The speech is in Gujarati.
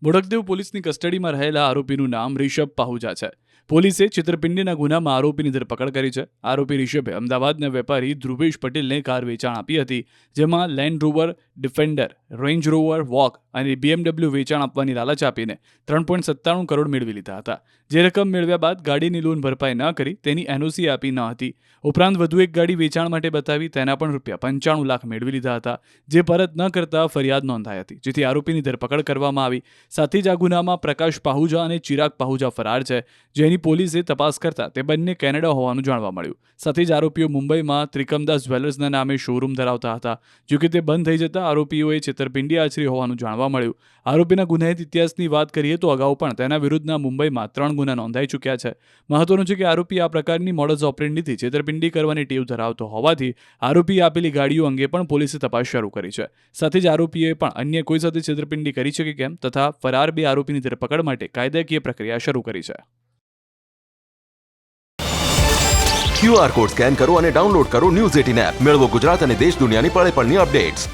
બોડકદેવ પોલીસની કસ્ટડીમાં રહેલા આરોપીનું નામ રિષભ પાહુજા છે. પોલીસે છેતરપિંડીના ગુનામાં આરોપીની ધરપકડ કરી છે. આરોપી રિષભે અમદાવાદના વેપારી ધ્રુવેશ પટેલને કાર વેચાણ આપી હતી, જેમાં land rover defender, range rover walk અને BMW વેચાણ આપવાની લાલચ આપીને 3.97 કરોડ મેળવી લીધા હતા. જે રકમ મેળવ્યા બાદ ગાડીની લોન ભરપાઈ ન કરી તેની NOC આપી ન હતી. ઉપરાંત વધુ એક ગાડી વેચાણ માટે બતાવી તેના પણ ₹95 લાખ મેળવી લીધા હતા, જે પરત ન કરતા ફરિયાદ નોંધાઈ હતી, જેથી આરોપીની ધરપકડ કરવામાં આવી. સાથે જ આ ગુનામાં પ્રકાશ પાહુજા અને ચિરાગ પાહુજા ફરાર છે, જેની પોલીસે તપાસ કરતા તે બંને કેનેડા હોવાનું જાણવા મળ્યું. સાથે જ આરોપીઓ મુંબઈમાં ત્રિકમદાસ જ્વેલર્સના નામે શોરૂમ ધરાવતા હતા. જોકે તે બંધ થઈ જતા આરોપીઓએ છેતરપિંડી આચરી હોવાનું જાણવા મળ્યું. આરોપીના ગુનાહિત ઇતિહાસની વાત કરીએ તો અગાઉ પણ તેના વિરુદ્ધના મુંબઈમાં 3 ગુના નોંધાઈ ચૂક્યા છે. મહત્વનું છે કે આરોપી આ પ્રકારની મોડસ ઓપરેન્ડીથી છેતરપિંડી કરવાની ટેવ ધરાવતો હોવાથી આરોપીએ આપેલી ગાડીઓ અંગે પણ પોલીસે તપાસ શરૂ કરી છે. સાથે જ આરોપીએ પણ અન્ય કોઈ સાથે છેતરપિંડી કરી છે કે કેમ તથા ફરાર 2 આરોપીની ધરપકડ માટે કાયદાકીય પ્રક્રિયા શરૂ કરી છે. QR કોડ સ્કેન કરો અને ડાઉનલોડ કરો ન્યૂઝ 18 એપ. મેળવો ગુજરાત અને દેશ દુનિયાની પળે પળની અપડેટ્સ.